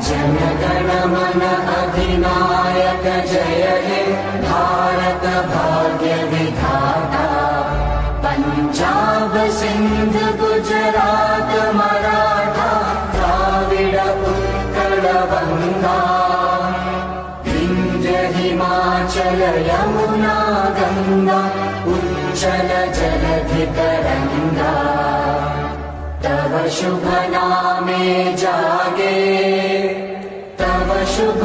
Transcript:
जनगण मन अधिनायक जय हे भारत भाग्य विधाता। पंजाब सिंध गुजरात मराठा द्राविड उत्कल बंगा। विंध्य हिमाचल यमुना गंगा उच्चल जलधि तरंगा। तव शुभ नामे जागे तव शुभ